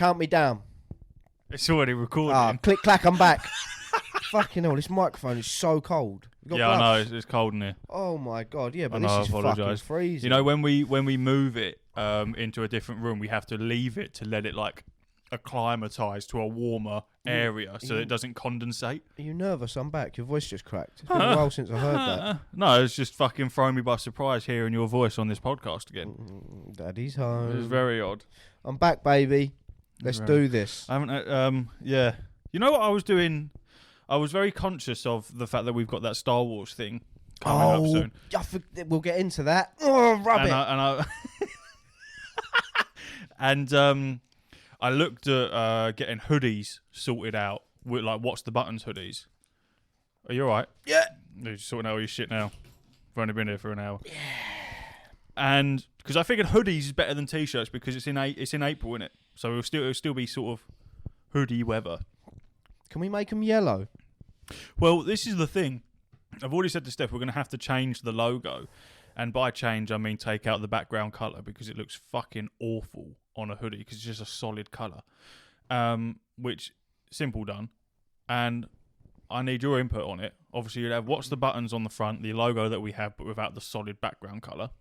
count me down. It's already recording. Click, clack, I'm back. Fucking hell, this microphone is so cold. Yeah, I know, it's cold in here. Oh my God, yeah, but I this is fucking freezing. You know, when we move it into a different room, we have to leave it to let it like acclimatise to a warmer area so that it doesn't condensate. Are you nervous? I'm back. Your voice just cracked. It's been a while since I heard that. No, it's just fucking throwing me by surprise hearing your voice on this podcast again. Daddy's home. It's very odd. I'm back, baby. Let's do this. I haven't. Yeah. You know what I was doing? I was very conscious of the fact that we've got that Star Wars thing coming up soon. We'll get into that. Oh, rub it. And I looked at getting hoodies sorted out with like What's the Buttons hoodies. Are you alright? Yeah. You're sorting out all your shit now. I've only been here for an hour. Yeah. And because I figured hoodies is better than t-shirts because it's in April, innit? So it'll still be sort of hoodie weather. Can we make them yellow? Well, this is the thing. I've already said to Steph, we're going to have to change the logo. And by change, I mean take out the background colour because it looks fucking awful on a hoodie because it's just a solid colour. Which, simple done. And I need your input on it. Obviously, you'd have What's the Buttons on the front, the logo that we have, but without the solid background colour.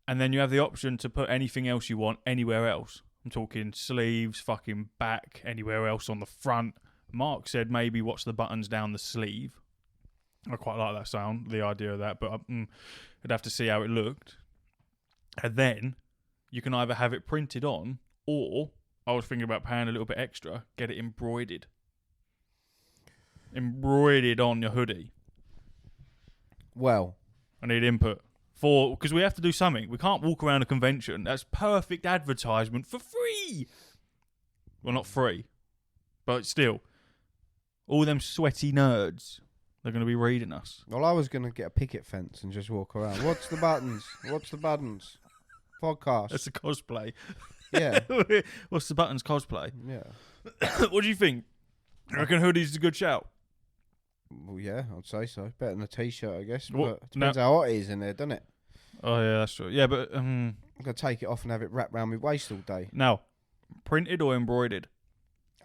And then you have the option to put anything else you want anywhere else. I'm talking sleeves, fucking back, anywhere else on the front. Mark said maybe What's the Buttons down the sleeve. I quite like that sound, the idea of that, but I'd have to see how it looked. And then you can either have it printed on, or I was thinking about paying a little bit extra, get it embroidered. Embroidered on your hoodie. Well, I need input. Because we have to do something. We can't walk around a convention. That's perfect advertisement for free. Well, not free, but still. All them sweaty nerds, they're going to be reading us. Well, I was going to get a picket fence and just walk around. What's the buttons? What's the buttons? Podcast. That's a cosplay. Yeah. What's the Buttons cosplay? Yeah. What do you think? I reckon hoodies is a good shout. Well, yeah, I'd say so. Better than a t-shirt, I guess. What? But depends how hot it is in there, doesn't it? Oh, yeah, that's true. Yeah, but... I'm going to take it off and have it wrapped around my waist all day. Now, printed or embroidered?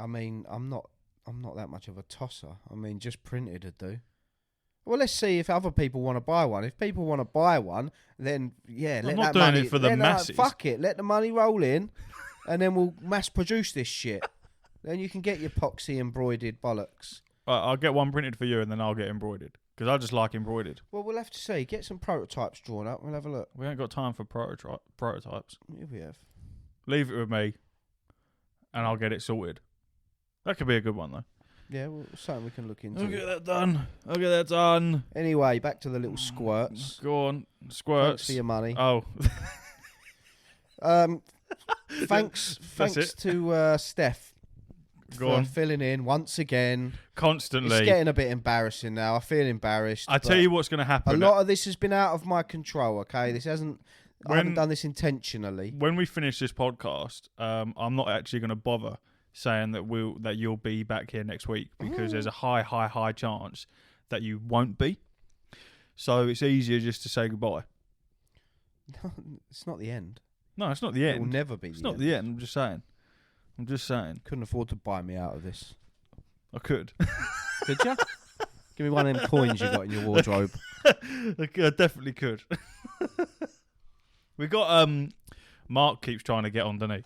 I mean, I'm not that much of a tosser. I mean, just printed would do. Well, let's see if other people want to buy one. If people want to buy one, then, yeah, I'm not doing it for the masses. Fuck it. Let the money roll in, and then we'll mass produce this shit. Then you can get your poxy embroidered bollocks. I'll get one printed for you, and then I'll get embroidered. Because I just like embroidered. Well, we'll have to see. Get some prototypes drawn up. We'll have a look. We ain't got time for prototypes. Yeah, we have. Leave it with me, and I'll get it sorted. That could be a good one, though. Yeah, well, something we can look into. I'll get that done. Anyway, back to the little squirts. Go on, squirts. Thanks for your money. Oh. Thanks to Steph for filling in once again. Constantly. It's getting a bit embarrassing now. I feel embarrassed. I tell you what's going to happen. A lot of this has been out of my control, okay? I haven't done this intentionally. When we finish this podcast, I'm not actually going to bother saying that you'll be back here next week because there's a high chance that you won't be. So it's easier just to say goodbye. It's not the end. No, it's not the end. It will never be. It's not the end. I'm just saying. Couldn't afford to buy me out of this. I could. Could you? Give me one of them coins you got in your wardrobe. I definitely could. We got Mark keeps trying to get on, doesn't he?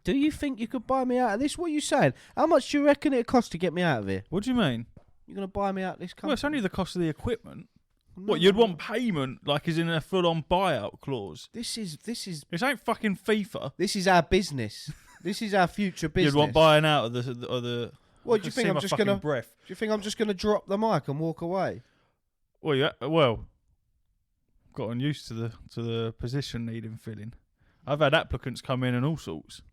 Do you think you could buy me out of this? What are you saying? How much do you reckon it costs to get me out of here? What do you mean? You're going to buy me out of this company? Well, it's only the cost of the equipment. No. What, you'd want payment like is in a full-on buyout clause? This is. This ain't fucking FIFA. This is our business. This is our future business. You'd want buying out of the What do you think? I'm just going to... breath. Do you think I'm just going to drop the mic and walk away? Well, yeah. Well, gotten used to the position needing filling. I've had applicants come in and all sorts.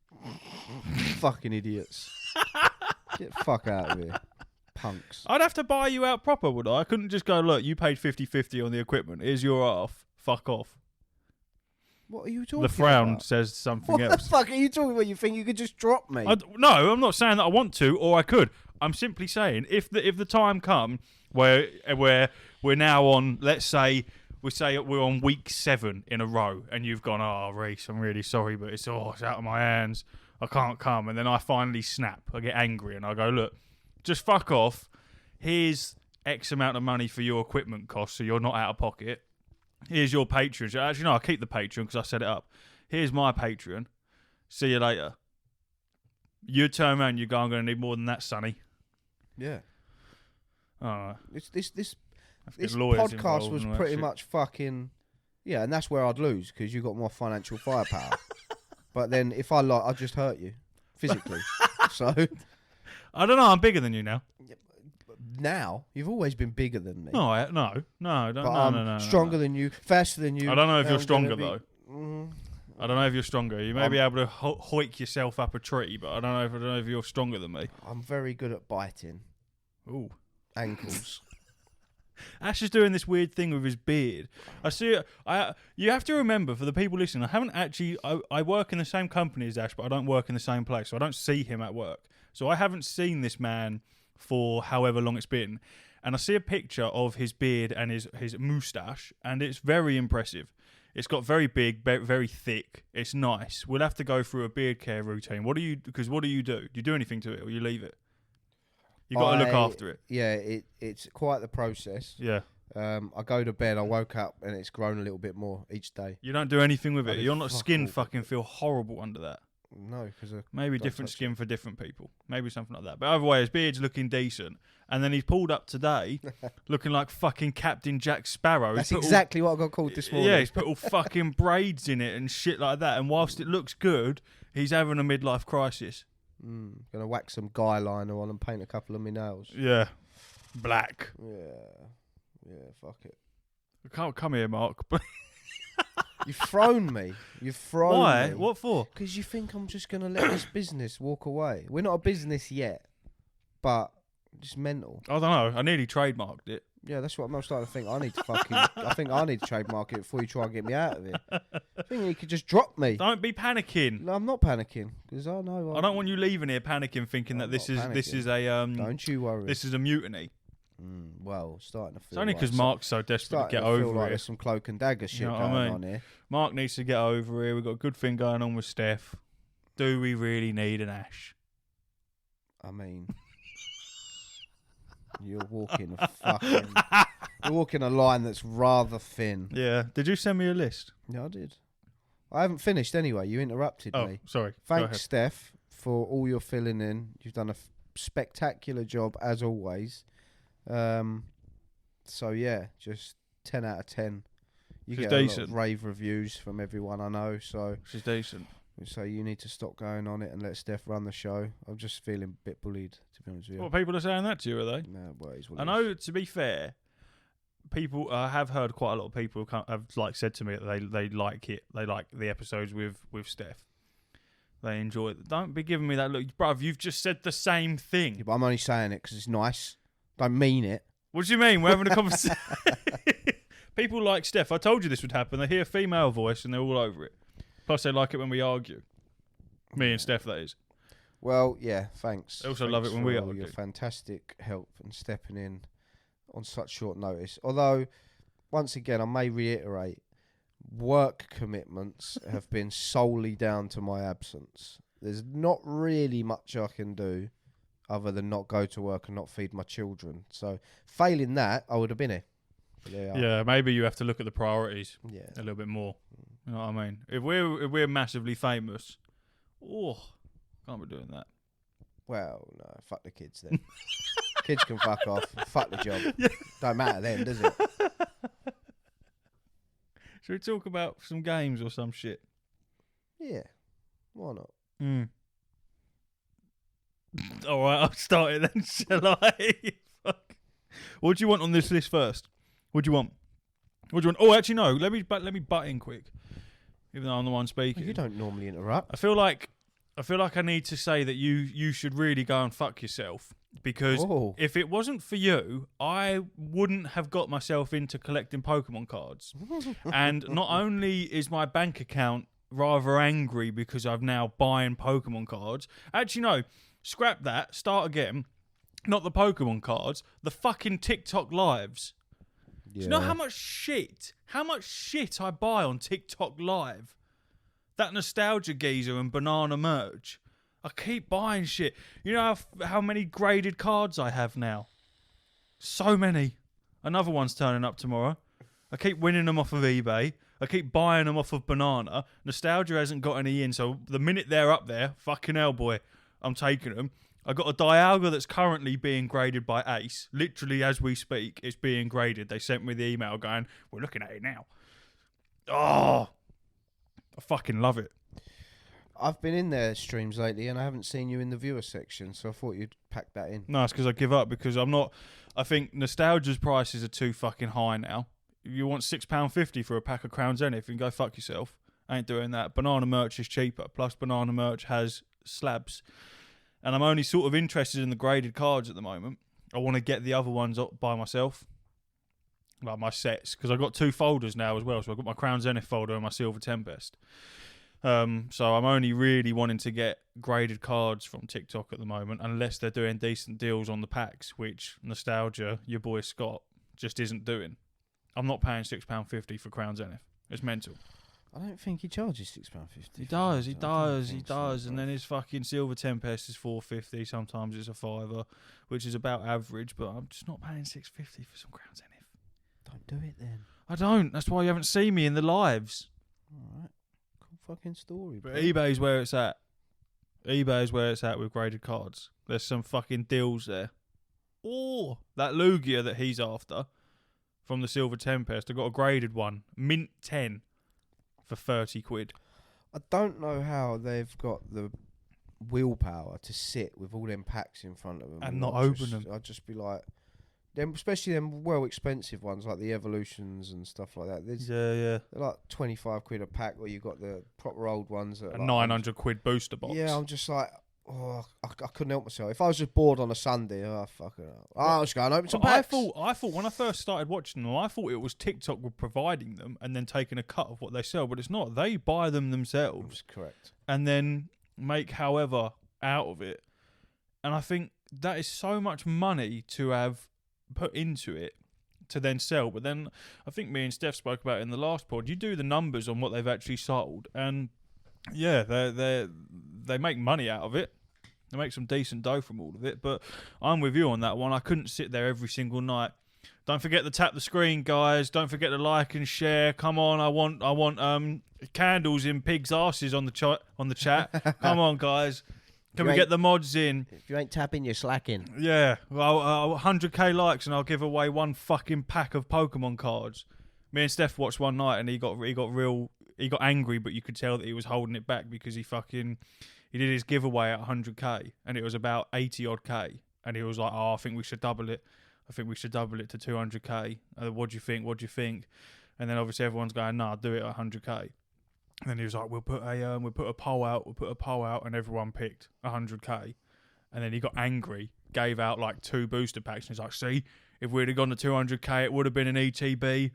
Fucking idiots. Get the fuck out of here. Punks. I'd have to buy you out proper, would I? I couldn't just go, look, you paid 50-50 on the equipment. Here's your half. Fuck off. What are you talking about? The frown about? says something else. What the fuck are you talking about? You think you could just drop me? No, I'm not saying that I want to or I could. I'm simply saying if the time come where we're now on, let's say we're on week 7 in a row and you've gone, oh, Reece, I'm really sorry, but it's out of my hands. I can't come. And then I finally snap. I get angry and I go, look, just fuck off. Here's X amount of money for your equipment costs, so you're not out of pocket. Here's your Patreon. Actually, no, I'll keep the Patreon because I set it up. Here's my Patreon. See you later. You turn around, you go, I'm going to need more than that, Sonny. Yeah. All right. This lawyers podcast involved was and all that pretty shit. much fucking... Yeah, and that's where I'd lose, because you got more financial firepower. But then if I'd just hurt you physically. So I don't know. I'm bigger than you now. now, you've always been bigger than me. No, no, But I'm no. stronger than you, faster than you. I don't know if and you're I'm stronger, gonna though. I don't know if you're stronger. You may be able to hoik yourself up a tree, but I don't know if you're stronger than me. I'm very good at biting Ooh. ankles. Ash is doing this weird thing with his beard. I see it. You have to remember, for the people listening, I haven't actually... I work in the same company as Ash, but I don't work in the same place, so I don't see him at work. So I haven't seen this man for however long it's been. And I see a picture of his beard and his moustache, and it's very impressive. It's got very big, very thick. It's nice. We'll have to go through a beard care routine. What do you do? Do you do anything to it, or you leave it? You got to look after it. Yeah, it's quite the process. Yeah. I go to bed, I woke up, and it's grown a little bit more each day. You don't do anything with it. do You're not fuck skin all. fucking feel horrible under that. No, because Maybe don't different touch skin for different people. Maybe something like that. But either way, his beard's looking decent. And then he's pulled up today looking like fucking Captain Jack Sparrow. that's exactly what I got called this morning. Yeah, he's put all fucking braids in it and shit like that. And whilst it looks good, he's having a midlife crisis. Gonna whack some guy liner on and paint a couple of my nails. Yeah. Black. Yeah, fuck it. Come here, Mark. You've thrown me. You've thrown Why? me. What for? Because you think I'm just going to let this business walk away. We're not a business yet, but just mental. I don't know. I nearly trademarked it. Yeah, that's what I'm starting to think. I need to I think I need to trademark it before you try and get me out of here. I think you could just drop me. Don't be panicking. No, I'm not panicking because I know. I don't want you leaving here panicking, thinking that I'm this not is a Don't you worry. this is a mutiny. Well, starting to feel. It's only because like Mark's so desperate to get feel over like it. there's some cloak and dagger shit You know what going I mean? on here. Mark needs to get over here. We've got a good thing going on with Steph. Do we really need an Ash? I mean, you're walking a line that's rather thin. Yeah. Did you send me a list? Yeah, I did. I haven't finished anyway. You interrupted Oh, me. sorry. Go ahead. Thanks, Steph, for all your filling in. You've done a spectacular job as always. So yeah, just 10 out of 10. You She's get a lot decent. of rave reviews from everyone I know. So She's decent. you need to stop going on it and let Steph run the show. I'm just feeling a bit bullied, to be honest with you. What, people are saying that to you, are they? No, well, it's what I it know, to be fair, people, I have heard quite a lot of people have like said to me that they like it. They like the episodes with Steph. They enjoy it. Don't be giving me that look. Bruv, you've just said the same thing. Yeah, but I'm only saying it because it's nice. Don't mean it. What do you mean? We're having a conversation. People like Steph. I told you this would happen. They hear a female voice and they're all over it. Plus, they like it when we argue. Me and Steph, that is. Well, yeah, thanks. I also Thanks love it when we for all argue. your fantastic help and stepping in on such short notice. Although, once again, I may reiterate, work commitments have been solely down to my absence. There's not really much I can do other than not go to work and not feed my children. So, failing that, I would have been here. Yeah, maybe you have to look at the priorities Yeah. a little bit more. You know what I mean? If we're massively famous, can't be doing that. Well, no, fuck the kids then. Kids can fuck off. Fuck the job. Don't matter then, does it? Should we talk about some games or some shit? Yeah. Why not? All right, I'll start it then, shall I? Fuck. What do you want on this list first? What do you want? Oh, actually, no. Let me butt in quick. Even though I'm the one speaking. You don't normally interrupt. I feel like I need to say that you should really go and fuck yourself, because if it wasn't for you, I wouldn't have got myself into collecting Pokemon cards. And not only is my bank account rather angry because I'm now buying Pokemon cards. Actually, no. Scrap that. Start again. Not the Pokemon cards. The fucking TikTok lives. Yeah. Do you know how much shit I buy on TikTok live? That nostalgia geezer and banana merch. I keep buying shit. You know how many graded cards I have now? So many. Another one's turning up tomorrow. I keep winning them off of eBay. I keep buying them off of Banana. Nostalgia hasn't got any in, so the minute they're up there, fucking hell, boy, I'm taking them. I got a Dialga that's currently being graded by Ace. Literally, as we speak, it's being graded. They sent me the email going, we're looking at it now. Oh, I fucking love it. I've been in their streams lately and I haven't seen you in the viewer section, so I thought you'd pack that in. No, it's because I give up because I'm not. I think Nostalgia's prices are too fucking high now. If you want £6.50 for a pack of Crown Zenith, you can go fuck yourself. I ain't doing that. Banana merch is cheaper. Plus, Banana merch has slabs. And I'm only sort of interested in the graded cards at the moment. I want to get the other ones up by myself. Like my sets. Because I've got 2 folders now as well. So I've got my Crown Zenith folder and my Silver Tempest. So I'm only really wanting to get graded cards from TikTok at the moment. Unless they're doing decent deals on the packs. Which Nostalgia, your boy Scott, just isn't doing. I'm not paying £6.50 for Crown Zenith. It's mental. I don't think he charges £6.50. He does. And then his fucking Silver Tempest is £4.50. Sometimes it's a £5, which is about average. But I'm just not paying £6.50 for some Crown Zenith. Don't do it then. I don't. That's why you haven't seen me in the lives. All right. Cool fucking story. But bro. eBay's where it's at. eBay's where it's at with graded cards. There's some fucking deals there. Oh, that Lugia that he's after from the Silver Tempest. I got a graded one, mint 10 for £30. I don't know how they've got the willpower to sit with all them packs in front of them And not open them. I'd just be like, them, especially them well expensive ones like the Evolutions and stuff like that. Yeah. They're like £25 a pack, or you got the proper old ones that are A like £900 booster box. Yeah, I'm just like, I couldn't help myself. If I was just bored on a Sunday, fucking hell. I'll just go and open some packs. I thought when I first started watching them, I thought it was TikTok were providing them and then taking a cut of what they sell, but it's not. They buy them themselves. That's correct. And then make however out of it. And I think that is so much money to have put into it to then sell. But then I think me and Steph spoke about it in the last pod. You do the numbers on what they've actually sold, and yeah, they make money out of it. They make some decent dough from all of it. But I'm with you on that one. I couldn't sit there every single night. Don't forget to tap the screen, guys. Don't forget to like and share. Come on, I want candles in pigs' asses on the chat. Come on, guys. Can we get the mods in? If you ain't tapping, you're slacking. Yeah. Well, 100k likes and I'll give away one fucking pack of Pokemon cards. Me and Steph watched one night and he got angry, but you could tell that he was holding it back because he did his giveaway at 100k and it was about 80 odd k, and he was like, "Oh, I think we should double it. I think we should double it to 200k. What do you think? What do you think?" And then obviously everyone's going, "No, do it at 100k." And then he was like, "We'll put a poll out," and everyone picked 100k. And then he got angry, gave out like 2 booster packs, and he's like, "See, if we'd have gone to 200k, it would have been an ETB."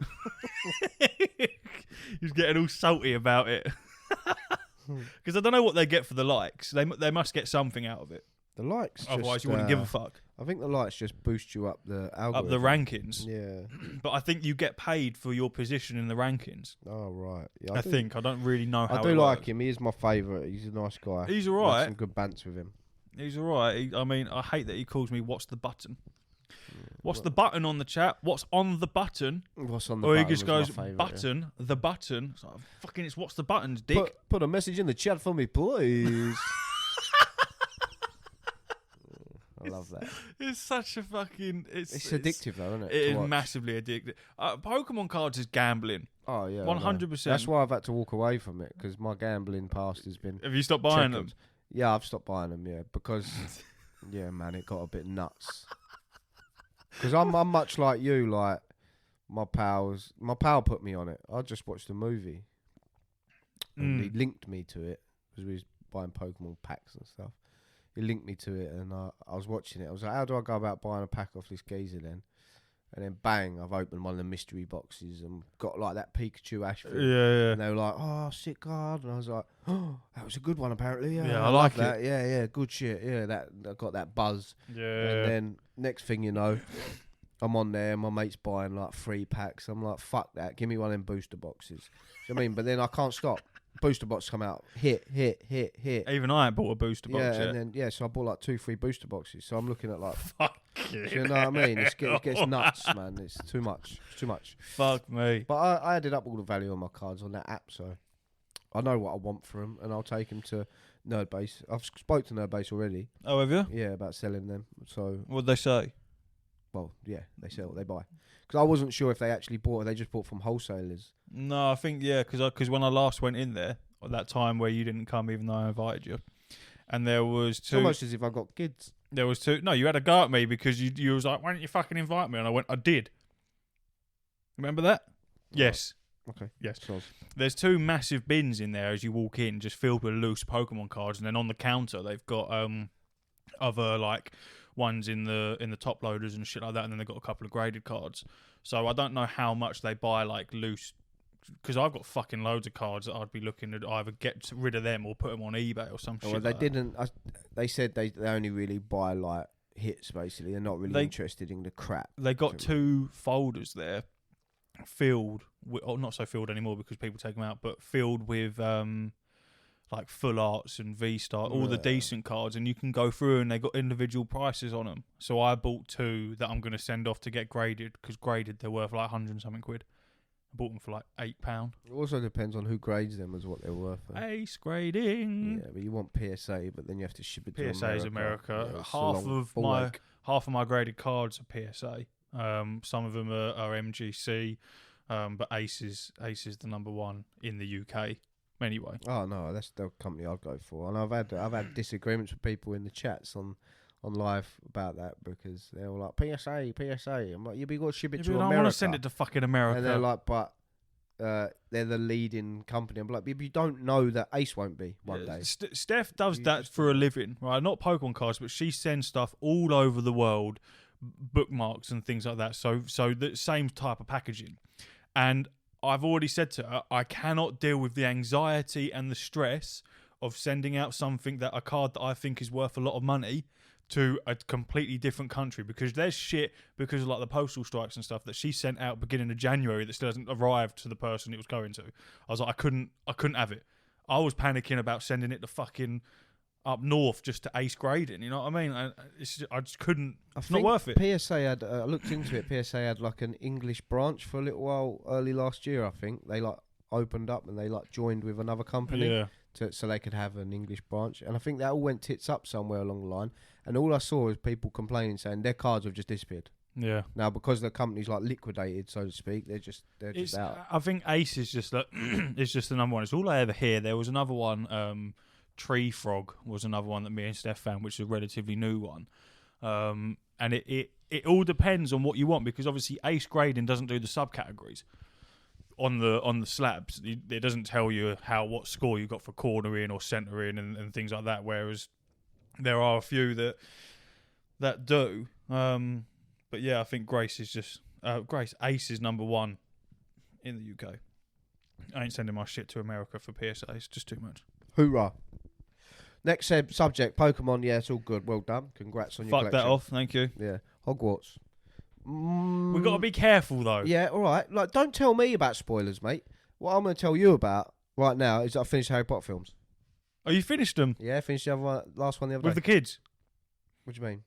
He was getting all salty about it. Because I don't know what they get for the likes. They must get something out of it. The likes. Otherwise, you wouldn't give a fuck. I think the likes just boost you up the algorithm. Up the rankings. Yeah. But I think you get paid for your position in the rankings. Oh, right. Yeah, I think. I don't really know how I do it like works. him. He is my favourite. He's a nice guy. He's I alright. had some good bants with him. He's alright. I mean, I hate that he calls me "What's the button?" What's the button on the chat? What's on the button? What's on the or button? he just goes, favourite, "Button, the button." It's like, fucking, it's "What's the buttons, dick?" Put a message in the chat for me, please. I love that. It's such a fucking... It's addictive though, isn't it? It is massively addictive. Pokemon cards is gambling. Oh, yeah. 100%. That's why I've had to walk away from it, because my gambling past has been... Have you stopped buying checkered. them? Yeah, I've stopped buying them, yeah, because... yeah, man, it got a bit nuts. Because I'm much like you, like, my pal put me on it. I just watched the movie. And he linked me to it, because we was buying Pokemon packs and stuff. He linked me to it, and I was watching it. I was like, how do I go about buying a pack off this geezer then? And then bang, I've opened one of the mystery boxes and got like that Pikachu Ashfield. Yeah. And they were like, "Oh, sick card." And I was like, "Oh, that was a good one apparently." Yeah, I like that. Yeah, good shit. Yeah, I got that buzz. Yeah. And then next thing you know, I'm on there and my mate's buying like 3 packs. I'm like, fuck that. Give me one of them booster boxes. Do you know what I mean? But then I can't stop. booster box come out. Hit. Even I ain't bought a booster box Yeah, yet. and then so I bought like 2-3 booster boxes. So I'm looking at like, Fuck do you know what I mean? It gets nuts, man. It's too much. It's too much. Fuck me. But I added up all the value on my cards on that app, so I know what I want for them, and I'll take them to Nerdbase. I've spoke to Nerdbase already. Oh, have you? Yeah, about selling them. So, What'd they say? well, yeah, they sell, they buy. Because I wasn't sure if they actually bought, or they just bought from wholesalers. No, I think, yeah, because when I last went in there, at that time where you didn't come even though I invited you, and there was It's two... almost as if I got kids. There was two... No, you had a go at me because you was like, why don't you fucking invite me? And I went, I did. Remember that? Yes. Okay. Yes. So, There's two massive bins in there as you walk in, just filled with loose Pokemon cards, and then on the counter they've got other like ones in the top loaders and shit like that, and then they've got a couple of graded cards. So I don't know how much they buy like loose, because I've got fucking loads of cards that I'd be looking to either get rid of them or put them on eBay or some shit. well, they like didn't. They said they only really buy like hits. Basically, they're not really interested in the crap. They got two folders there filled with, oh, not so filled anymore because people take them out, but filled with like full arts and V-Star, all the decent cards, and you can go through and they got individual prices on them. So I bought two that I'm going to send off to get graded, because graded they're worth like 100 and something quid. I bought them for like £8. It also depends on who grades them as what they're worth. Ace grading. Yeah, but you want PSA, but then you have to ship it to PSA is America. Yeah, half of my graded cards are PSA. Some of them are MGC, but Ace is the number one in the UK. Anyway. Oh no, that's the company I'd go for, and I've had disagreements with people in the chats on live about that, because they're all like PSA. I'm like, you've got to ship it to America. I want to send it to fucking America. And they're like, but they're the leading company. I'm like, but you don't know that Ace won't be one day. Steph does that for a living, right? Not Pokemon cards, but she sends stuff all over the world, bookmarks and things like that. So the same type of packaging. And I've already said to her, I cannot deal with the anxiety and the stress of sending out something, that a card that I think is worth a lot of money, to a completely different country, because there's shit, because of like the postal strikes and stuff, that she sent out beginning of January that still hasn't arrived to the person it was going to. I was like, I couldn't have it. I was panicking about sending it to fucking up north just to Ace grading, you know what I mean? I just couldn't. It's not worth it. PSA had, I looked into it, PSA had like an English branch for a little while early last year, I think. They like opened up and they like joined with another company so they could have an English branch. And I think that all went tits up somewhere along the line. And all I saw was people complaining, saying their cards have just disappeared. Yeah. Now, because the company's like liquidated, so to speak, they're just out. I think Ace is just it's just the number one. It's all I ever hear. There was another one, Tree Frog was another one that me and Steph found, which is a relatively new one. And it all depends on what you want, because obviously Ace grading doesn't do the subcategories on the slabs. It doesn't tell you what score you got for cornering or centering and things like that, whereas there are a few that do. But yeah, I think Grace Ace is number one in the UK. I ain't sending my shit to America for PSA. It's just too much. Hoorah. Next subject, Pokemon. Yeah, it's all good. Well done. Congrats on your collection. Fuck that off. Thank you. Yeah. Hogwarts. We've got to be careful, though. Yeah, all right. Like, don't tell me about spoilers, mate. What I'm going to tell you about right now is that I finished Harry Potter films. Oh, you finished them? Yeah, I finished the last one the other with day. The kids? What do you mean?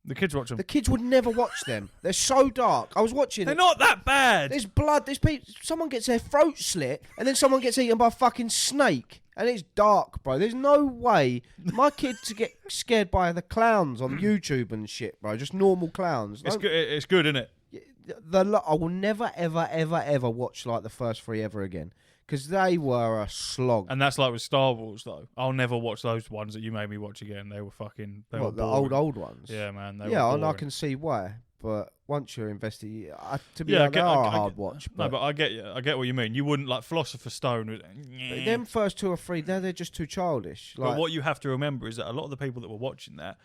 The kids watch them. The kids would never watch them. They're so dark. I was watching. They're not that bad. There's blood. There's people. Someone gets their throat slit, and then someone gets eaten by a fucking snake. And it's dark, bro. There's no way my kid to get scared by the clowns on YouTube and shit, bro. Just normal clowns. It's good. It's good, isn't it? I will never, ever, ever, ever watch like the first three ever again, because they were a slog. And that's like with Star Wars, though. I'll never watch those ones that you made me watch again. They were fucking. They were the boring. old ones. Yeah, man. And I can see why. But once you're invested, they are a hard watch. But I get you. I get what you mean. You wouldn't like Philosopher's Stone. Them first two or three, they're just too childish. But what you have to remember is that a lot of the people that were watching that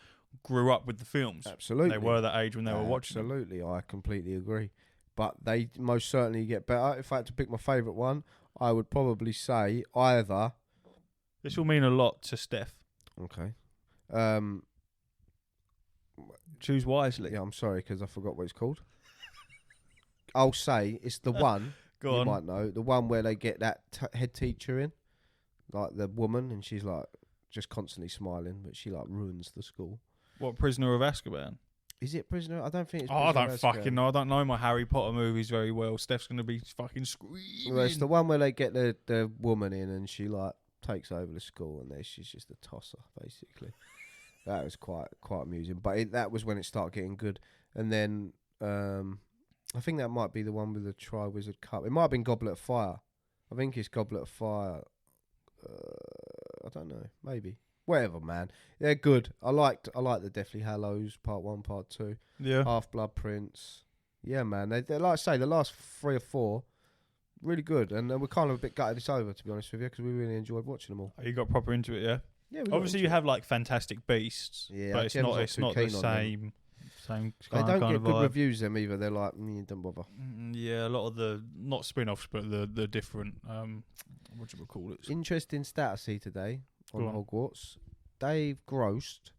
grew up with the films. Absolutely. They were that age when they were watching them. Absolutely, I completely agree. But they most certainly get better. If I had to pick my favourite one, I would probably say either... This will mean a lot to Steph. Okay. Choose wisely. Yeah, I'm sorry, because I forgot what it's called. I'll say it's the one, Go on. You might know, the one where they get that head teacher in. like the woman, and she's like just constantly smiling, but she like ruins the school. What, Prisoner of Azkaban? Is it Prisoner? I don't think it's. Oh, I Prisoner don't of Azkaban. fucking know. I don't know my Harry Potter movies very well. Steph's gonna be fucking screaming. Well, it's the one where they get the woman in, and she like takes over the school, and then she's just a tosser, basically. That was quite amusing, but that was when it started getting good. And then I think that might be the one with the Triwizard Cup. It might have been Goblet of Fire. I think it's Goblet of Fire. I don't know, maybe. Whatever, man. They're good. I like the Deathly Hallows Part 1, Part 2. Yeah. Half-Blood Prince. Yeah, man. They're like I say, the last 3 or 4, really good. And we're kind of a bit gutted it's over, to be honest with you, because we really enjoyed watching them all. You got proper into it, yeah? Yeah. We Obviously, you have like Fantastic Beasts, Yeah, but it's not the same. They don't get good vibe. reviews them either. They're like, don't bother. Yeah, a lot of the not spin-offs, but the different what do you call it? Interesting stat I see today on Go on. Hogwarts. They've grossed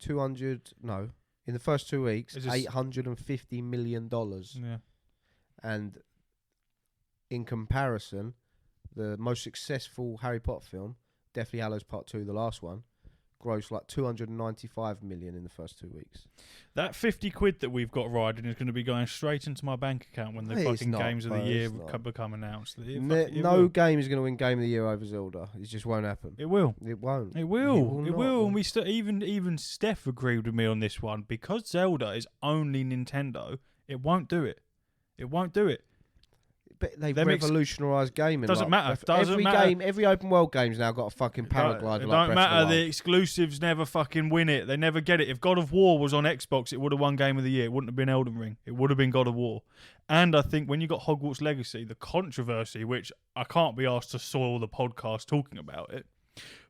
in the first 2 weeks, $850 million. Yeah. And in comparison, the most successful Harry Potter film, Deathly Hallows Part 2, the last one, grossed like 295 million in the first 2 weeks. That 50 quid that we've got riding is going to be going straight into my bank account when the It's fucking not, games of the bro, year it's not. become announced. No game is going to win Game of the Year over Zelda. It just won't happen. It will. It won't. It will. It It will will. not, And we even Steph agreed with me on this one, because Zelda is only Nintendo. It won't do it. It won't do it. But they've Them revolutionised gaming. Doesn't matter. Every open world game's now got a fucking paraglider. It like don't Breath of matter. the The Wild. exclusives never fucking win it. They never get it. If God of War was on Xbox, it would have won Game of the Year. It wouldn't have been Elden Ring. It would have been God of War. And I think when you got Hogwarts Legacy, the controversy, which I can't be asked to soil the podcast talking about it,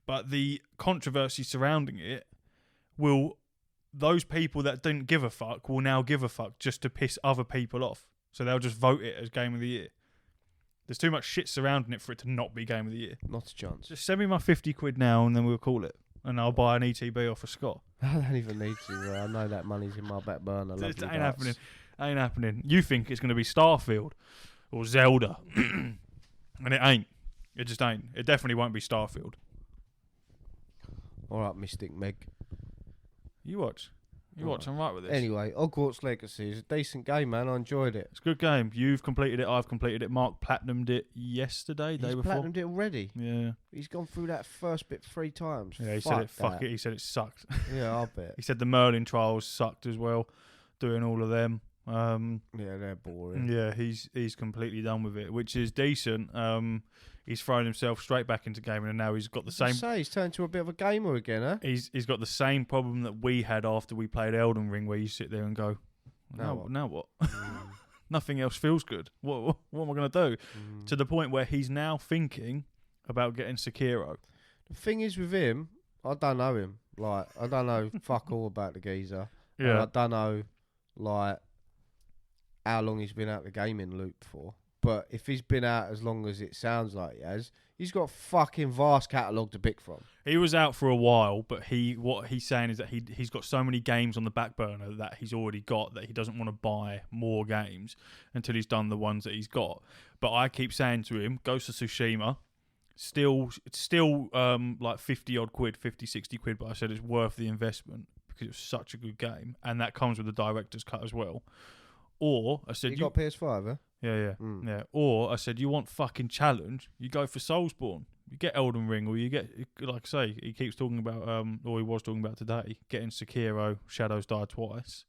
but the controversy surrounding it will, those people that didn't give a fuck will now give a fuck just to piss other people off. So they'll just vote it as Game of the Year. There's too much shit surrounding it for it to not be Game of the Year. Not a chance. Just send me my 50 quid now and then we'll call it. And I'll buy an ETB off of Scott. I don't even need to. I know that money's in my back burner. It Lovely ain't butts. happening. Ain't happening. You think it's going to be Starfield or Zelda. And it ain't. It just ain't. It definitely won't be Starfield. All right, Mystic Meg. You watch. You watch. I'm right with this. Anyway, Hogwarts Legacy is a decent game, man. I enjoyed it. It's a good game. You've completed it. I've completed it. Mark platinumed it yesterday, day He's before. platinumed it already. Yeah. He's gone through that first bit 3 times. Yeah, he Fuck said it. Fuck that. it. He said it sucked. Yeah, I'll bet. He said the Merlin trials sucked as well. Doing all of them. Yeah, they're boring. Yeah, he's completely done with it, which is decent. He's thrown himself straight back into gaming, and now he's got the same. He's turned into a bit of a gamer again, huh? He's got the same problem that we had after we played Elden Ring, where you sit there and go, now what? Nothing else feels good. What am I going to do? To the point where he's now thinking about getting Sekiro. The thing is with him, I don't know him. Like, I don't know fuck all about the geezer. And I don't know, like, how long he's been out the gaming loop for. But if he's been out as long as it sounds like he has, he's got a fucking vast catalogue to pick from. He was out for a while, but what he's saying is that he's got so many games on the back burner that he's already got that he doesn't want to buy more games until he's done the ones that he's got. But I keep saying to him, Ghost of Tsushima, still like 50 odd quid, 50, 60 quid, but I said it's worth the investment because it's such a good game, and that comes with the director's cut as well. Or I said you got PS5, huh? Yeah. Or I said, you want fucking challenge? You go for Soulsborne. You get Elden Ring, or you get, like I say, he keeps talking about, or he was talking about today, getting Sekiro, Shadows Die Twice.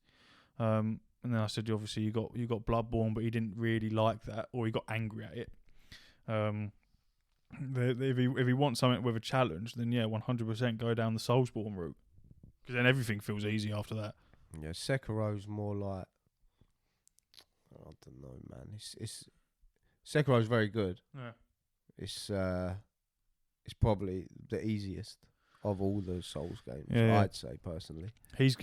And then I said, obviously you got Bloodborne, but he didn't really like that, or he got angry at it. If he wants something with a challenge, then yeah, 100% go down the Soulsborne route, because then everything feels easy after that. Yeah, Sekiro's more like, I don't know, man. It's Sekiro's very good. Yeah. It's probably the easiest of all the Souls games. Yeah. I'd say personally. He's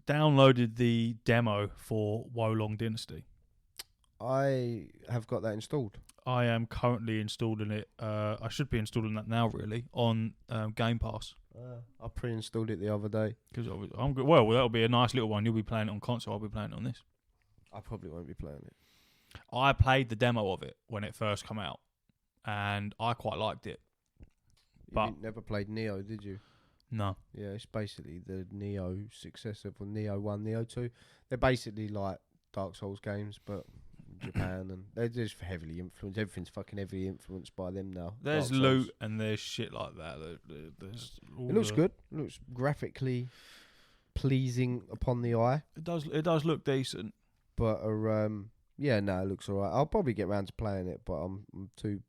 downloaded the demo for Wolong Dynasty. I have got that installed. I am currently installing it. I should be installing that now, really, on Game Pass. I pre-installed it the other day. Because I'm good. Well, that'll be a nice little one. You'll be playing it on console. I'll be playing it on this. I probably won't be playing it. I played the demo of it when it first came out, and I quite liked it. But never played Neo, did you? no, Yeah, it's basically the Neo successor for Neo 1, Neo 2. They're basically like Dark Souls games, but Japan, and they're just heavily influenced. Everything's fucking heavily influenced by them now. there's Dark loot Souls. and there's shit like that. There's all It looks good. It looks graphically pleasing upon the eye. It does look decent. But yeah, no, it looks alright. I'll probably get round to playing it, but I'm too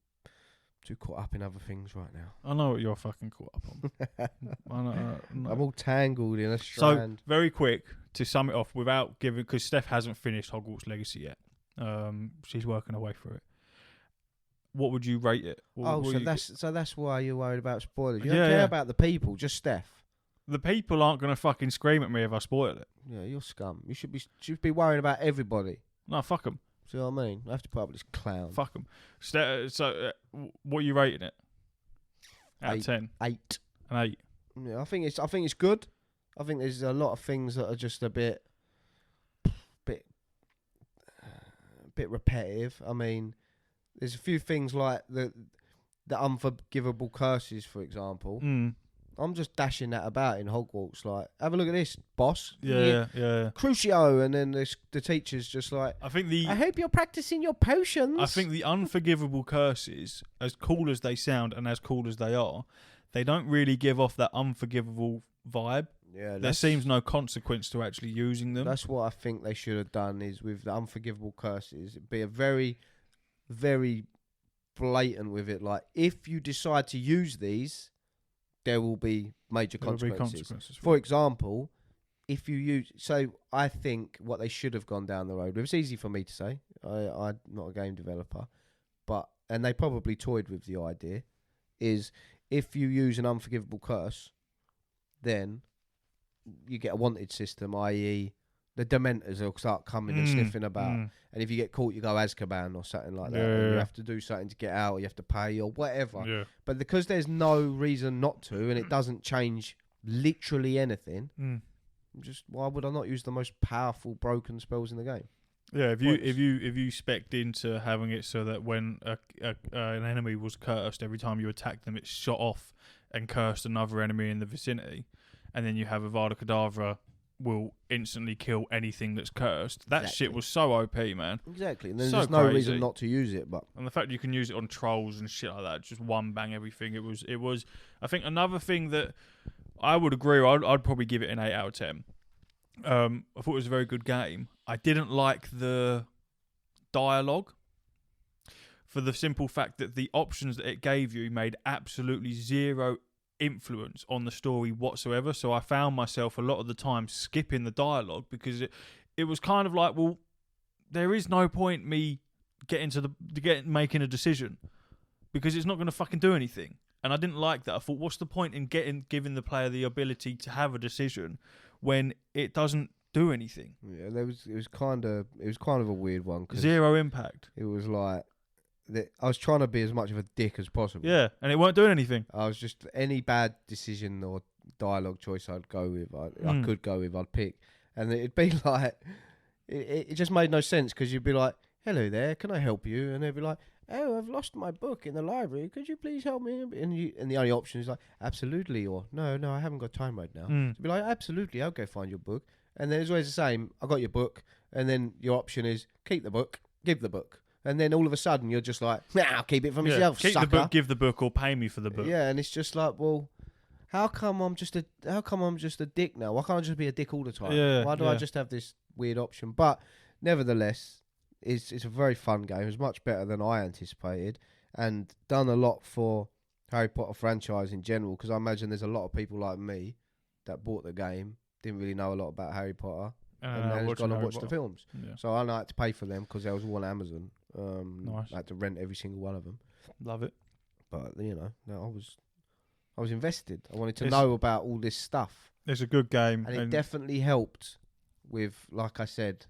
caught up in other things right now. I know what you're fucking caught up on. I know. I'm all tangled in a So strand. very quick to sum it off, without giving, because Steph hasn't finished Hogwarts Legacy yet. She's working her way through it. What would you rate it? So that's why you're worried about spoilers. You don't Yeah, care yeah. about the people, just Steph. The people aren't going to fucking scream at me if I spoil it. Yeah, you're scum. You should be worrying about everybody. No, fuck them. See what I mean? I have to put up with this clown. Fuck them. What are you rating it? Out of 8. 10? 8. An 8. Yeah, I think it's good. I think there's a lot of things that are just a bit repetitive. I mean, there's a few things like the unforgivable curses, for example. I'm just dashing that about in Hogwarts. Like, have a look at this, boss. Yeah. Crucio, and then the teacher's just like, I hope you're practicing your potions. I think the unforgivable curses, as cool as they sound and as cool as they are, they don't really give off that unforgivable vibe. Yeah, there seems no consequence to actually using them. That's what I think they should have done, is with the unforgivable curses, be a very, very blatant with it. Like, if you decide to use these, there will be major consequences. For example, if you use... So, I think what they should have gone down the road with, it's easy for me to say, I'm not a game developer, and they probably toyed with the idea, is if you use an unforgivable curse, then you get a wanted system, i.e. the Dementors will start coming and sniffing about. And if you get caught, you go Azkaban or something like that. And you have to do something to get out, or you have to pay, or whatever. Yeah. But because there's no reason not to, and it doesn't change literally anything, just why would I not use the most powerful broken spells in the game? Yeah, if you spec'd into having it so that when an enemy was cursed, every time you attacked them, it shot off and cursed another enemy in the vicinity, and then you have Avada Kedavra will instantly kill anything that's cursed. That shit was so OP, man. Exactly. And then So there's no crazy. reason not to use it. But And the fact you can use it on trolls and shit like that, just one bang everything. It was. I think another thing that I would agree, I'd probably give it an 8 out of 10. I thought it was a very good game. I didn't like the dialogue, for the simple fact that the options that it gave you made absolutely zero influence on the story whatsoever. So I found myself a lot of the time skipping the dialogue, because it was kind of like, well, there is no point me making a decision, because it's not going to fucking do anything. And I didn't like that. I thought, what's the point in giving the player the ability to have a decision when it doesn't do anything? yeah, it was kind of a weird one. Zero impact. It was like I was trying to be as much of a dick as possible. Yeah, and it weren't doing anything. I was just, any bad decision or dialogue choice I'd go with, I could go with, I'd pick. And it'd be like, it just made no sense, because you'd be like, hello there, can I help you? And they'd be like, oh, I've lost my book in the library, could you please help me? And the only option is like, absolutely, or no, I haven't got time right now. So you'd be like, absolutely, I'll go find your book. And then it's always the same, I got your book, and then your option is, keep the book, give the book. And then all of a sudden, you're just like, nah, I'll keep it for myself, keep sucker. the book, give the book, or pay me for the book. Yeah, and it's just like, well, how come I'm just a dick now? Why can't I just be a dick all the time? Yeah, Why do I just have this weird option? But nevertheless, it's a very fun game. It's much better than I anticipated, and done a lot for Harry Potter franchise in general, because I imagine there's a lot of people like me that bought the game, didn't really know a lot about Harry Potter, and then just gone and watched the films. Yeah. So I had to pay for them because they was all on Amazon. Nice. I had to rent every single one of them. Love it. But I was invested. I wanted to know about all this stuff. It's a good game, and it definitely helped with, like I said,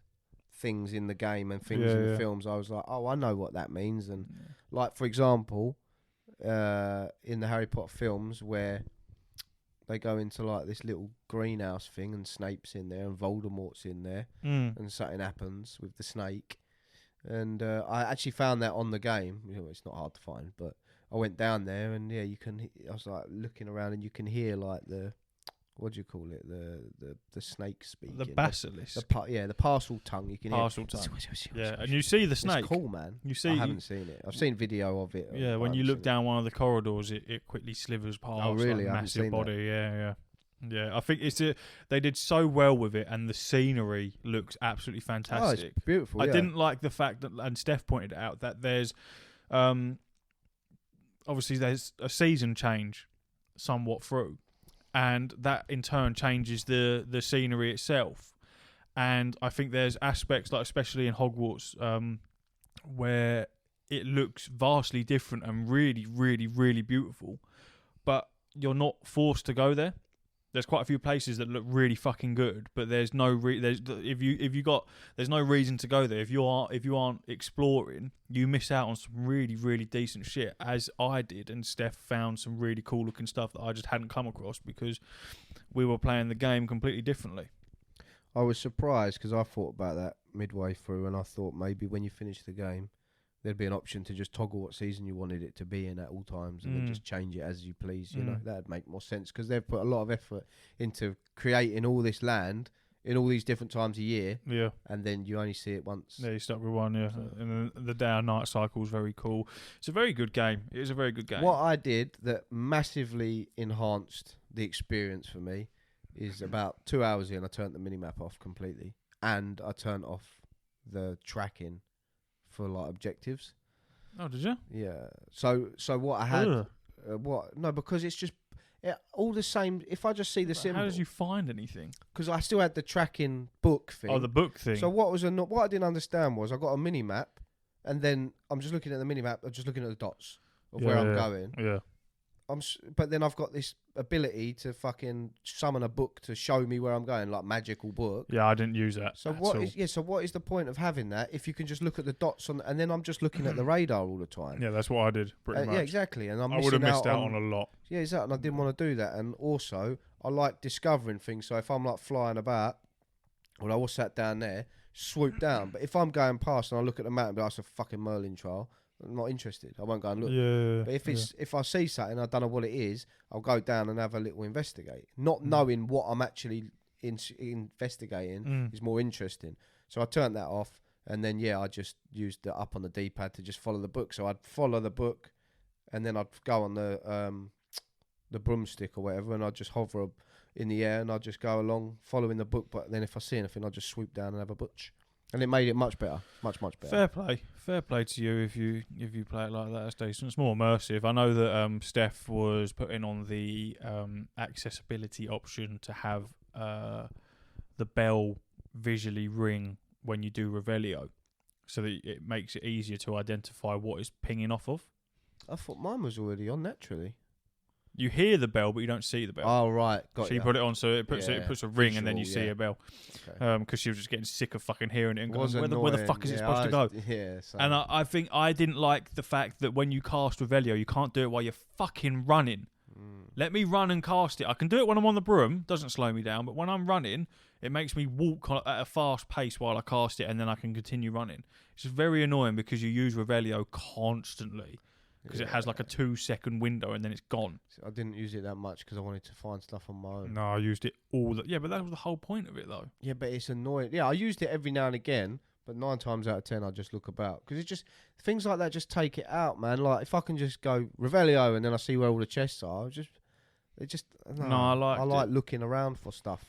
things in the game and things in the films. I was like, oh, I know what that means. And like, for example, in the Harry Potter films, where they go into like this little greenhouse thing, and Snape's in there and Voldemort's in there, and something happens with the snake. And I actually found that on the game. You know, it's not hard to find, but I went down there and I was like looking around and you can hear like what do you call it? The snake speaking. The basilisk. The parcel tongue. You can Parcel hear. tongue. Yeah, and you see the snake. It's cool, man. You see. I haven't seen it. I've seen video of it. Yeah, when you look down one of the corridors, it quickly slithers past. Oh, really? Like, I haven't massive seen body. That. Yeah. I think they did so well with it, and the scenery looks absolutely fantastic. Oh, it's beautiful. I didn't like the fact that, and Steph pointed out that there's, obviously there's a season change, somewhat through. And that in turn changes the scenery itself. And I think there's aspects, like especially in Hogwarts, where it looks vastly different and really, really, really beautiful. But you're not forced to go there. There's quite a few places that look really fucking good, but there's no there's no reason to go there. If you aren't exploring, you miss out on some really, really decent shit, as I did, and Steph found some really cool looking stuff that I just hadn't come across because we were playing the game completely differently. I was surprised because I thought about that midway through, and I thought maybe when you finish the game, there'd be an option to just toggle what season you wanted it to be in at all times and then just change it as you please. You know, that'd make more sense because they've put a lot of effort into creating all this land in all these different times a year. Yeah. And then you only see it once. Yeah, you stuck with one, yeah. So. And the day and night cycle is very cool. It's a very good game. It is a very good game. What I did that massively enhanced the experience for me is about 2 hours in, I turned the minimap off completely and I turned off the tracking for like objectives. Oh, did you? Yeah. So what I had, because it's just all the same. If I just see the symbol, how did you find anything? Because I still had the tracking book thing. Oh, the book thing. So what I didn't understand was I got a mini map, and then I'm just looking at the mini map. I'm just looking at the dots of where I'm going. Yeah. But then I've got this ability to fucking summon a book to show me where I'm going, like magical book. Yeah, I didn't use that. So what is the point of having that if you can just look at the dots and then I'm just looking at the radar all the time? Yeah, that's what I did pretty much. Yeah, exactly. And I would have missed out on a lot. Yeah, exactly. And I didn't want to do that. And also, I like discovering things. So if I'm like flying about, well, I was sat down there, swoop down. But if I'm going past and I look at the map and be like, it's a fucking Merlin trial, I'm not interested. I won't go and look. Yeah. But if I see something, I don't know what it is, I'll go down and have a little investigate. Not knowing what I'm actually investigating is more interesting. So I turned that off, and then I just used the up on the D-pad to just follow the book. So I'd follow the book, and then I'd go on the broomstick or whatever, and I'd just hover in the air, and I'd just go along following the book. But then if I see anything, I'd just swoop down and have a butch. And it made it much better, much better. Fair play to you if you play it like that. It's decent. It's more immersive. I know that Steph was putting on the accessibility option to have the bell visually ring when you do Revelio, so that it makes it easier to identify what it's pinging off of. I thought mine was already on naturally. You hear the bell, but you don't see the bell. Oh, right. Got so you put it on, so it puts a ring, visual, and then you see a bell. Because she was just getting sick of fucking hearing it and going, where the fuck is it supposed to go? Yeah. And I think I didn't like the fact that when you cast Revelio, you can't do it while you're fucking running. Let me run and cast it. I can do it when I'm on the broom. Doesn't slow me down. But when I'm running, it makes me walk at a fast pace while I cast it, and then I can continue running. It's very annoying because you use Revelio constantly. Because it has like a 2-second window and then it's gone. I didn't use it that much because I wanted to find stuff on my own. No, I used it all. Yeah, but that was the whole point of it, though. Yeah, but it's annoying. Yeah, I used it every now and again, but 9 times out of 10, I just look about. Because it's just, things like that just take it out, man. Like, if I can just go Revelio and then I see where all the chests are, I like looking around for stuff.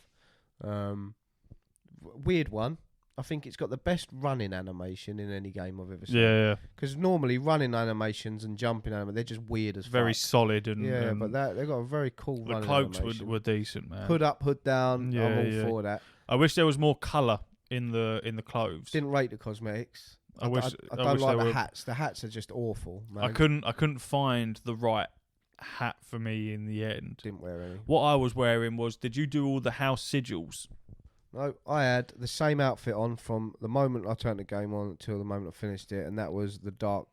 Weird one. I think it's got the best running animation in any game I've ever seen. Yeah. Because normally running animations and jumping animations, they're just weird as fuck. Very solid. And but they've got a very cool running cloaks animation. were decent, man. Hood up, hood down. I'm all for that. I wish there was more colour in the clothes. Didn't rate the cosmetics. I don't like the hats. The hats are just awful, man. I couldn't find the right hat for me in the end. Didn't wear any. What I was wearing was, did you do all the house sigils? No, I had the same outfit on from the moment I turned the game on until the moment I finished it, and that was the dark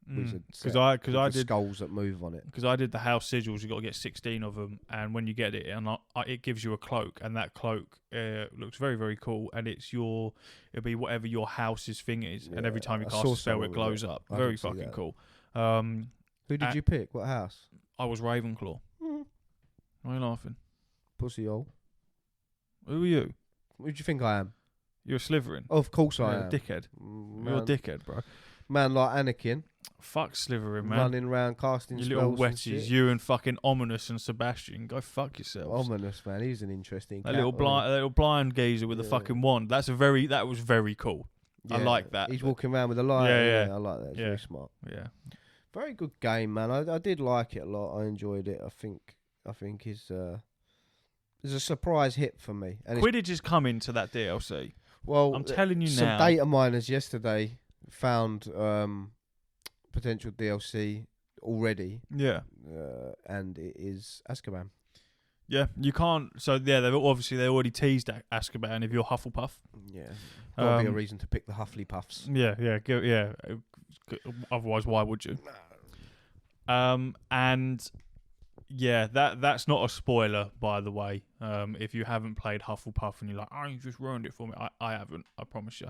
wizard set. Because I did skulls that move on it. Because I did the house sigils, you got to get 16 of them, and when you get it, it gives you a cloak, and that cloak looks very, very cool, and it'll be whatever your house's thing is, and every time you cast a spell, it glows up. Very fucking cool. Who did you pick? What house? I was Ravenclaw. Why are you laughing? Pussy hole. Who are you? Who do you think I am? You're a Slytherin. Of course I am. Dickhead. You're a dickhead, bro. Man like Anakin. Fuck Slytherin, man. Running around casting you spells. little wetties. You and fucking Ominous and Sebastian. Go fuck yourselves. Ominous, man. He's an interesting A cat, little blind geezer with a fucking wand. That was very cool. Yeah, I like that. He's walking around with a light. Yeah. I like that. It's very smart. Yeah. Very good game, man. I did like it a lot. I enjoyed it. I think it's a surprise hit for me. And Quidditch is coming to that DLC. Well, I'm telling you some now. data miners yesterday found potential DLC already. Yeah. And it is Azkaban. Yeah, you can't. So yeah, they already teased Azkaban if you're Hufflepuff. Yeah, gotta be a reason to pick the Hufflepuffs. Yeah. Otherwise, why would you? And yeah, that's not a spoiler, by the way. If you haven't played Hufflepuff and you're like, oh, you just ruined it for me. I haven't. I promise you.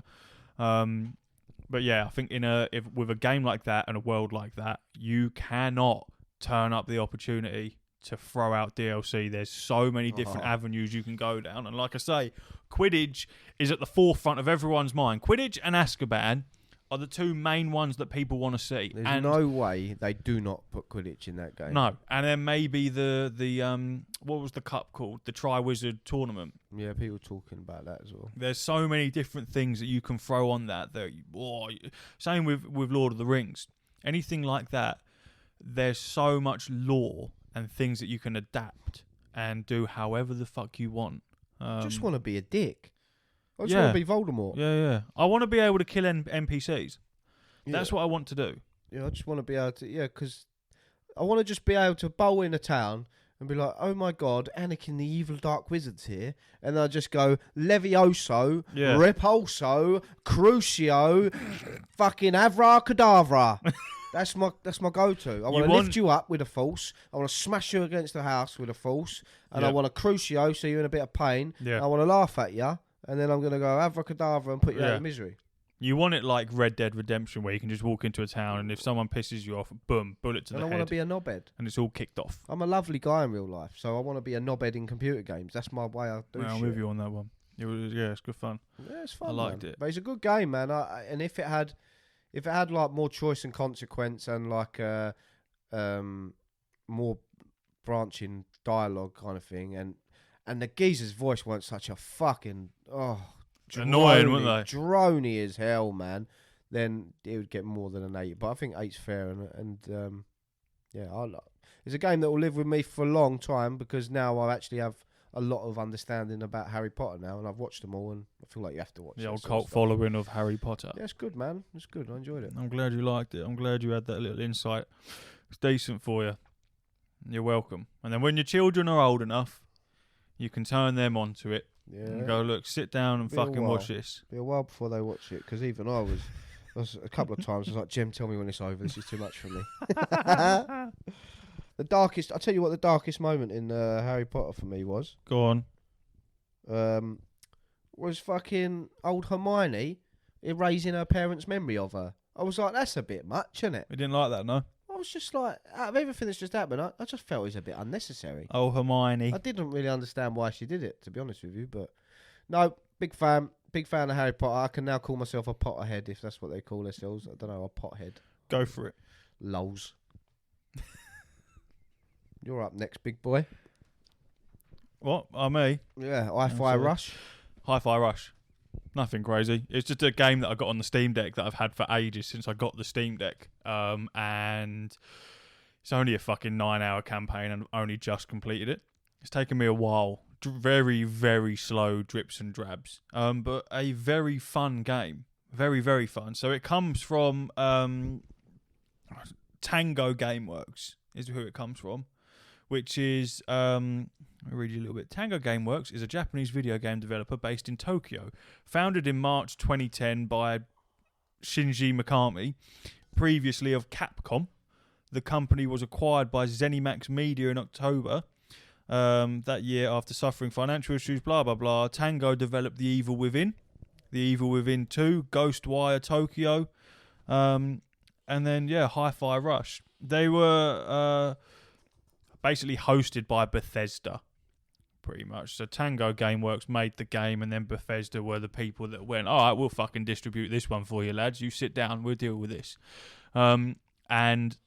But yeah, I think with a game like that and a world like that, you cannot turn up the opportunity to throw out DLC. There's so many different avenues you can go down. And like I say, Quidditch is at the forefront of everyone's mind. Quidditch and Azkaban are the two main ones that people want to see. There's no way they do not put Quidditch in that game. No. And then maybe the what was the cup called? The Triwizard Tournament. Yeah, people talking about that as well. There's so many different things that you can throw on that. Same with Lord of the Rings. Anything like that, there's so much lore and things that you can adapt and do however the fuck you want. Just want to be a dick. I just want to be Voldemort. Yeah. I want to be able to kill NPCs. That's what I want to do. Yeah, I just want to be able to, because I want to just be able to bowl in a town and be like, oh my god, Anakin the evil dark wizard's here. And I just go, Levioso, Repulso, Crucio, fucking Avracadabra. That's my go-to. I want to lift you up with a force. I want to smash you against the house with a force. And I want to Crucio so you're in a bit of pain. Yeah. I want to laugh at you. And then I'm going to go Avracadabra and put you out of misery. You want it like Red Dead Redemption, where you can just walk into a town and if someone pisses you off, boom, bullet to the head. And I want to be a knobhead. And it's all kicked off. I'm a lovely guy in real life, so I want to be a knobhead in computer games. That's my way I do shit. I'm with you on that one. It's good fun. Yeah, it's fun. I liked it. But it's a good game, man. And if it had like more choice and consequence and like more branching dialogue kind of thing, and the geezer's voice weren't such a fucking annoying, weren't they? Droney as hell, man. Then it would get more than an 8. But I think 8's fair, and it's a game that will live with me for a long time because now I actually have a lot of understanding about Harry Potter now, and I've watched them all, and I feel like you have to watch the old cult following of Harry Potter. Yeah, it's good, man. It's good. I enjoyed it. I'm glad you liked it. I'm glad you had that little insight. It's decent for you. You're welcome. And then when your children are old enough, you can turn them onto it. Yeah. And go, look, sit down and fucking watch this. Be a while before they watch it, because even I was a couple of times, I was like, Jem, tell me when it's over. This is too much for me. I'll tell you what the darkest moment in Harry Potter for me was. Go on. Was fucking old Hermione erasing her parents' memory of her. I was like, that's a bit much, isn't it? You didn't like that, no? I was just like, out of everything that's just happened, I just felt it was a bit unnecessary. Oh, Hermione. I didn't really understand why she did it, to be honest with you, but no, big fan of Harry Potter. I can now call myself a Potterhead, if that's what they call themselves. I don't know, a pothead. Go for it. Lols. You're up next, big boy. What? Me? Yeah, Hi-Fi Rush. Hi-Fi Rush. Nothing crazy. It's just a game that I got on the Steam Deck that I've had for ages since I got the Steam Deck. And it's only a fucking 9-hour campaign and I've only just completed it. It's taken me a while. Very, very slow drips and drabs. But a very fun game. Very, very fun. So it comes from Tango Gameworks is who it comes from. Which is, I'll read you a little bit. Tango Gameworks is a Japanese video game developer based in Tokyo. Founded in March 2010 by Shinji Mikami, previously of Capcom. The company was acquired by ZeniMax Media in October that year after suffering financial issues, blah, blah, blah. Tango developed The Evil Within, The Evil Within 2, Ghostwire Tokyo, and then Hi-Fi Rush. They were basically hosted by Bethesda, pretty much. So Tango Gameworks made the game, and then Bethesda were the people that went, all right, we'll fucking distribute this one for you, lads. You sit down, we'll deal with this. And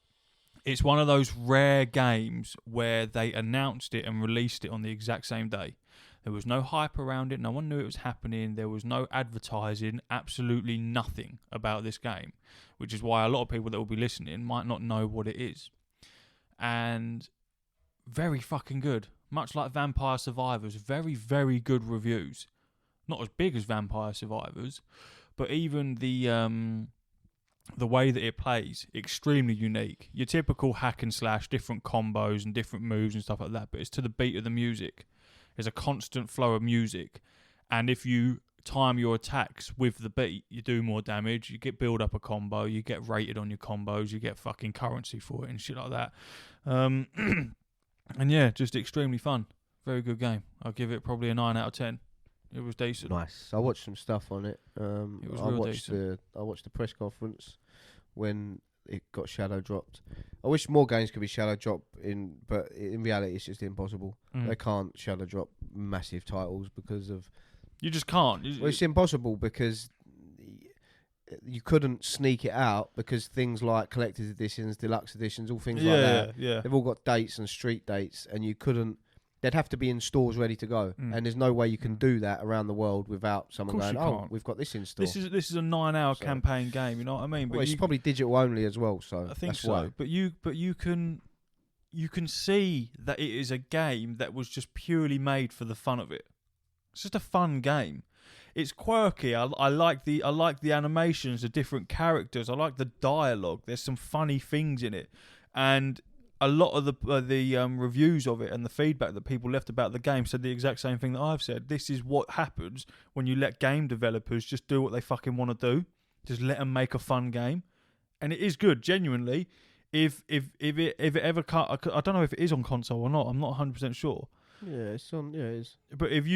it's one of those rare games where they announced it and released it on the exact same day. There was no hype around it. No one knew it was happening. There was no advertising, absolutely nothing about this game, which is why a lot of people that will be listening might not know what it is. And very fucking good. Much like Vampire Survivors, very, very good reviews. Not as big as Vampire Survivors, but even the way that it plays, extremely unique. Your typical hack and slash, different combos and different moves and stuff like that, but it's to the beat of the music. There's a constant flow of music, and if you time your attacks with the beat, you do more damage, you get build up a combo, you get rated on your combos, you get fucking currency for it and shit like that. And yeah, just extremely fun. Very good game. I'll give it probably a 9 out of 10. It was decent. Nice. I watched some stuff on it. It was I real watched decent. I watched the press conference when it got shadow dropped. I wish more games could be shadow dropped but in reality it's just impossible. They can't shadow drop massive titles because of. You just can't. Well, it's impossible because you couldn't sneak it out because things like collector's editions, deluxe editions, all things like that. Yeah. They've all got dates and street dates, and you couldn't. They'd have to be in stores ready to go, and there's no way you can do that around the world without someone going, "Oh, we've got this in store." This is a 9-hour campaign game. You know what I mean? But it's probably digital only as well, so I think that's so. why. But you can see that it is a game that was just purely made for the fun of it. It's just a fun game. It's quirky. I like the animations, the different characters. I like the dialogue. There's some funny things in it, and a lot of the reviews of it and the feedback that people left about the game said the exact same thing that I've said. This is what happens when you let game developers just do what they fucking want to do. Just let them make a fun game, and it is good. Genuinely, if it ever I don't know if it is on console or not. I'm not 100% sure. Yeah, it's on. Yeah, it is. But if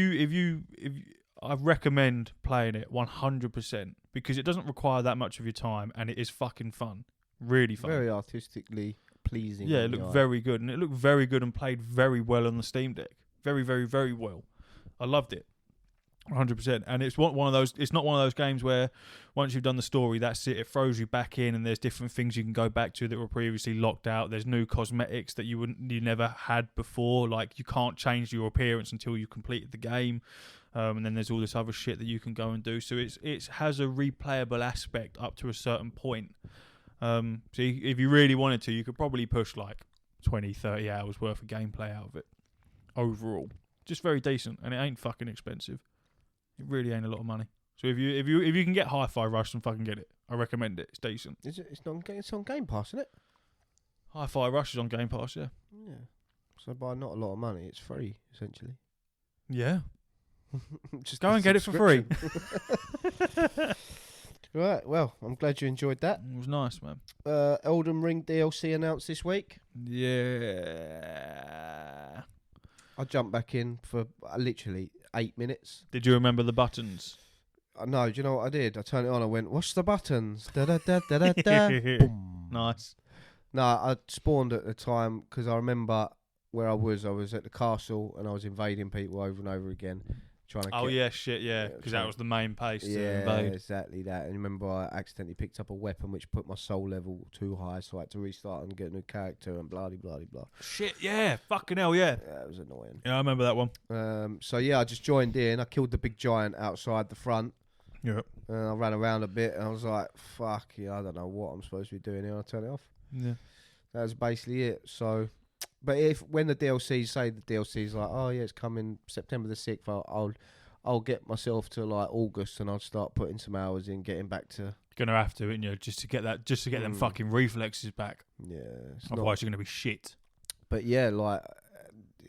I recommend playing it 100% because it doesn't require that much of your time and it is fucking fun. Really fun. Very artistically pleasing. Yeah, it looked very good, and it looked very good and played very well on the Steam Deck. Very, very, very well. I loved it, 100%. And it's one of those. It's not one of those games where once you've done the story, that's it. It throws you back in, and there's different things you can go back to that were previously locked out. There's new cosmetics that you never had before. Like you can't change your appearance until you completed the game. And then there's all this other shit that you can go and do. So it has a replayable aspect up to a certain point. So if you really wanted to, you could probably push like 20, 30 hours worth of gameplay out of it. Overall, just very decent, and it ain't fucking expensive. It really ain't a lot of money. So if you can get Hi-Fi Rush, then fucking get it. I recommend it. It's decent. Is it? It's on Game Pass, isn't it? Hi-Fi Rush is on Game Pass, yeah. Yeah. So by not a lot of money, it's free essentially. Yeah. Just Go and get it for free. Right, well, I'm glad you enjoyed that. It was nice, man. Elden Ring DLC announced this week. Yeah. I jumped back in for literally 8 minutes. Did you remember the buttons? No, do you know what I did? I turned it on, I went, what's the buttons? Da da da da da da. Boom. Nice. No, I spawned at the time because I remember where I was. I was at the castle and I was invading people over and over again. Trying to because that was the main pace to yeah, invade. exactly that. And remember, I accidentally picked up a weapon which put my soul level too high, so I had to restart and get a new character and blah blah blah. Shit, yeah, fucking hell, yeah. Yeah, it was annoying. Yeah, I remember that one. So yeah, I just joined in. I killed the big giant outside the front. Yep. And I ran around a bit, and I was like, "Fuck yeah, I don't know what I'm supposed to be doing here." I turn it off. Yeah. That was basically it. So, but when the DLC's like, "Oh yeah, it's coming September the 6th," I'll get myself to like August and I'll start putting some hours in, getting back to. Gonna have to, ain't you? Just to get them fucking reflexes back. Yeah. Otherwise, you're gonna be shit. But yeah, like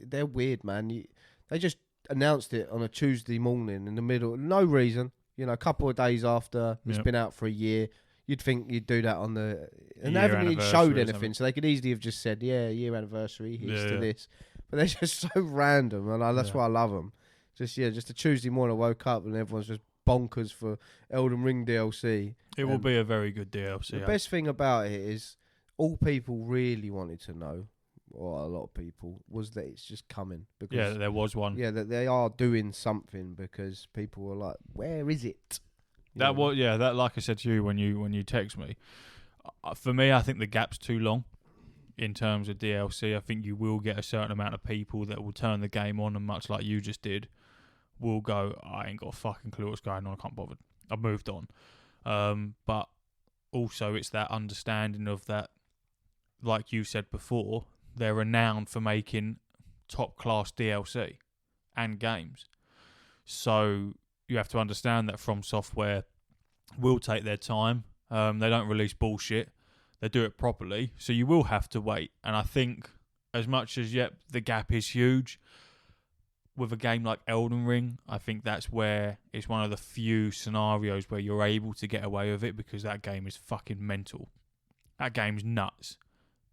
they're weird, man. They just announced it on a Tuesday morning in the middle, no reason. You know, a couple of days after it's been out for a year. You'd think you'd do that on the, and they haven't even showed anything, so they could easily have just said, "Yeah, year anniversary, here's to this." But they're just so random, and that's why I love them. Just a Tuesday morning, I woke up and everyone's just bonkers for Elden Ring DLC. It will be a very good DLC. The best thing about it is all people really wanted to know, or a lot of people, was that it's just coming. Because, yeah, there was one. Yeah, that they are doing something because people were like, "Where is it?" That was that. Like I said to you when you text me, for me, I think the gap's too long in terms of DLC. I think you will get a certain amount of people that will turn the game on, and much like you just did, will go, "I ain't got a fucking clue what's going on. I can't bother. I've moved on." But also, it's that understanding of that, like you said before, they're renowned for making top-class DLC and games. So you have to understand that From Software will take their time. They don't release bullshit. They do it properly. So you will have to wait. And I think as much as, the gap is huge, with a game like Elden Ring, I think that's where it's one of the few scenarios where you're able to get away with it because that game is fucking mental. That game's nuts.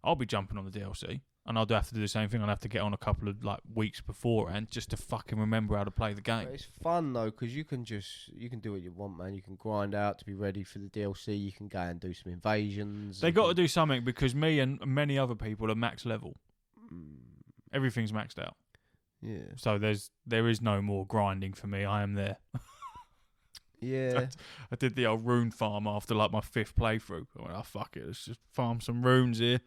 I'll be jumping on the DLC, and I'll have to do the same thing. I'll have to get on a couple of weeks beforehand just to fucking remember how to play the game. But it's fun though because you can do what you want, man. You can grind out to be ready for the DLC. You can go and do some invasions. They got to do something because me and many other people are max level. Everything's maxed out. Yeah. So there is no more grinding for me. I am there. Yeah. I did the old rune farm after my 5th playthrough. I went, fuck it, let's just farm some runes here.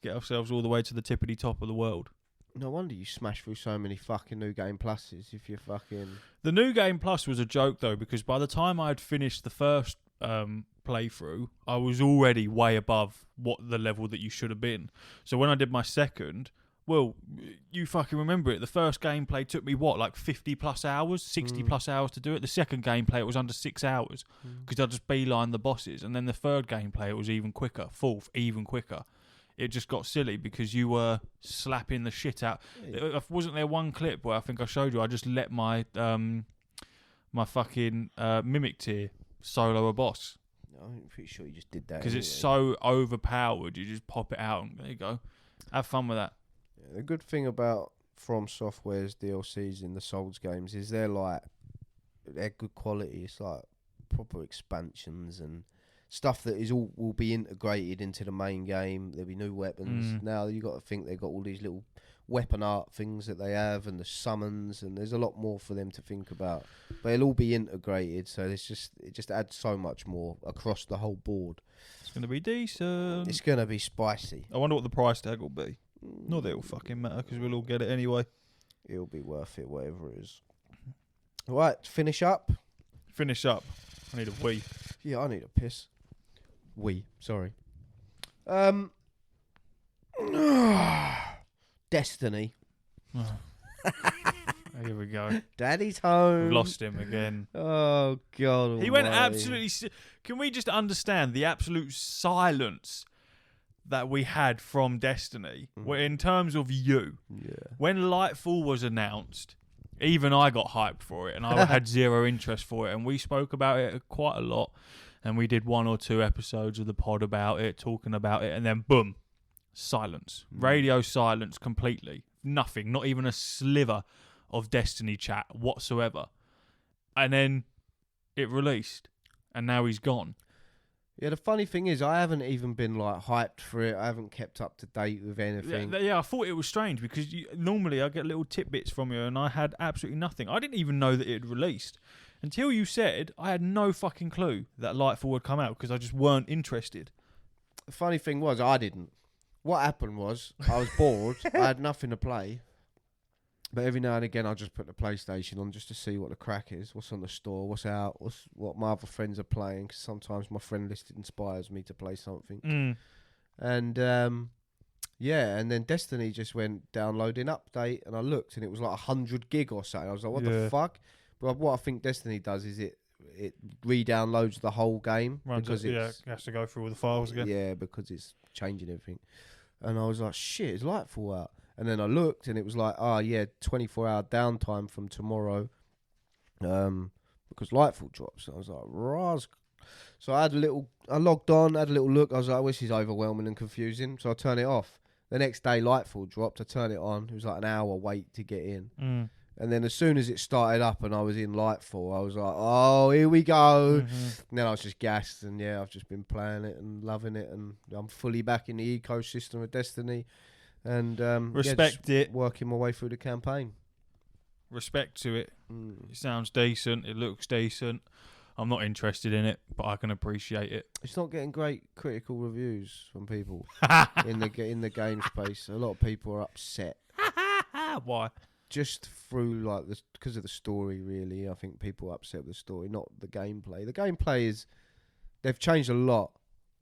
Get ourselves all the way to the tippity top of the world. No wonder you smash through so many fucking New Game Pluses if you're fucking... The New Game Plus was a joke, though, because by the time I'd finished the first playthrough, I was already way above what the level that you should have been. So when I did my second, well, you fucking remember it. The first gameplay took me, 50 plus hours, 60 plus hours to do it. The second gameplay, it was under 6 hours because I just beeline the bosses. And then the third gameplay, it was even quicker. Fourth, even quicker. It just got silly because you were slapping the shit out. Wasn't there one clip where I think I showed you, I just let my my fucking Mimic tier solo a boss? I'm pretty sure you just did that. Because it's so overpowered, you just pop it out and there you go. Have fun with that. The good thing about From Software's DLCs in the Souls games is they're good quality. It's like proper expansions and stuff that will be integrated into the main game. There'll be new weapons. Now you got to think they've got all these little weapon art things that they have and the summons, and there's a lot more for them to think about. But it'll all be integrated, so it just adds so much more across the whole board. It's going to be decent. It's going to be spicy. I wonder what the price tag will be. Not that it'll fucking matter because we'll all get it anyway. It'll be worth it, whatever it is. Right, finish up. Finish up. I need a wee. Yeah, I need a piss. Sorry. Destiny. Here we go. Daddy's home. We've lost him again. Oh, God. He went absolutely... Can we just understand the absolute silence that we had from Destiny in terms of you? Yeah. When Lightfall was announced, even I got hyped for it and I had zero interest for it, and we spoke about it quite a lot, and we did 1 or 2 episodes of the pod about it, talking about it, and then boom, silence. Radio silence completely. Nothing, not even a sliver of Destiny chat whatsoever. And then it released, and now he's gone. Yeah, the funny thing is, I haven't even been hyped for it. I haven't kept up to date with anything. Yeah, I thought it was strange because normally I get little tidbits from you, and I had absolutely nothing. I didn't even know that it had released until you said. I had no fucking clue that Lightfall would come out because I just weren't interested. The funny thing was, I didn't. What happened was, I was bored. I had nothing to play. But every now and again, I just put the PlayStation on just to see what the crack is, what's on the store, what's out, what my other friends are playing. Because sometimes my friend list inspires me to play something. And and then Destiny just went downloading update, and I looked, and it was 100 gig or something. I was like, what the fuck? But what I think Destiny does is it re-downloads the whole game because it has to go through all the files again. Yeah, because it's changing everything. And I was like, shit, is Lightfall out? And then I looked, and it was 24-hour downtime from tomorrow, because Lightfall drops. And I was like, Raz. So I logged on, had a little look. I was like, this is overwhelming and confusing. So I turned it off. The next day, Lightfall dropped. I turned it on. It was an hour wait to get in. And then as soon as it started up and I was in Lightfall, I was like, oh, here we go. And then I was just gassed, and yeah, I've just been playing it and loving it, and I'm fully back in the ecosystem of Destiny, and Respect it. working my way through the campaign. Respect to it. It sounds decent. It looks decent. I'm not interested in it, but I can appreciate it. It's not getting great critical reviews from people in the game space. A lot of people are upset. Why? Just through because of the story, really. I think people are upset with the story, not the gameplay. The gameplay they've changed a lot.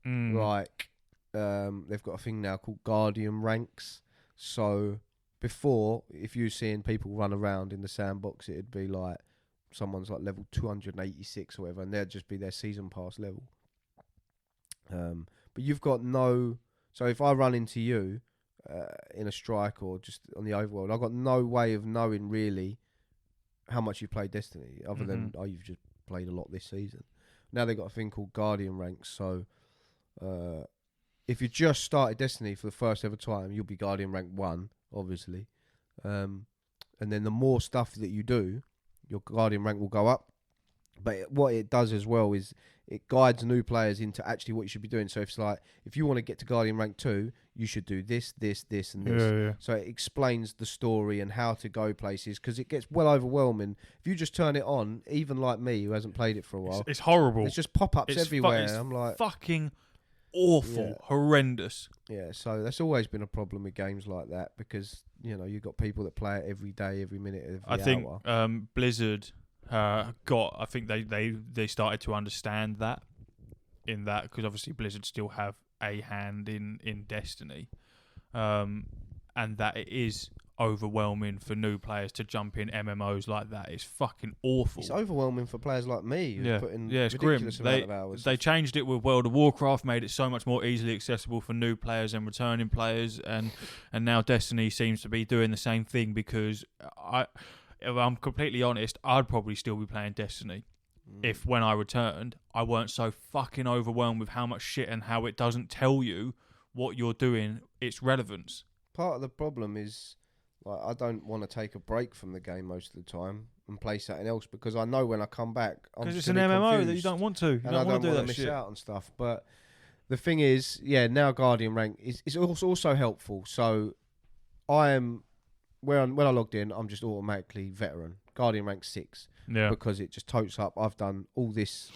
Like they've got a thing now called Guardian ranks. So before, if you were seeing people run around in the sandbox, it'd be like someone's like level 286 or whatever, and they'd just be their season pass level. But you've got no. So if I run into you in a strike or just on the overworld, I've got no way of knowing really how much you played Destiny, other than you've just played a lot this season. Now they've got a thing called Guardian ranks. So if you just started Destiny for the first ever time, you'll be Guardian rank 1, obviously. And then the more stuff that you do, your Guardian rank will go up. But what it does as well is it guides new players into actually what you should be doing. So if you want to get to Guardian rank 2, you should do this, this, this, and this. Yeah. So it explains the story and how to go places, because it gets well overwhelming. If you just turn it on, even like me who hasn't played it for a while, It's horrible. there's just pop-ups everywhere. I'm like, fucking awful, horrendous. Yeah, so that's always been a problem with games like that, because you've got people that play it every day, every minute, every hour. I think Blizzard I think they started to understand that, because obviously Blizzard still have a hand in Destiny, and that it is overwhelming for new players to jump in MMOs like that. It's fucking awful. It's overwhelming for players like me who put in it's grim. ridiculous amount of hours. They changed it with World of Warcraft, made it so much more easily accessible for new players and returning players, and now Destiny seems to be doing the same thing, because if I'm completely honest, I'd probably still be playing Destiny if when I returned, I weren't so fucking overwhelmed with how much shit and how it doesn't tell you what you're doing, its relevance. Part of the problem is, I don't want to take a break from the game most of the time and play something else, because I know when I come back, because it's an MMO confused, that you don't want to. You and I don't want to miss out on stuff. But the thing is, now Guardian rank is also helpful. So when I logged in, I'm just automatically veteran, Guardian rank 6. Yeah. Because it just totes up. I've done all these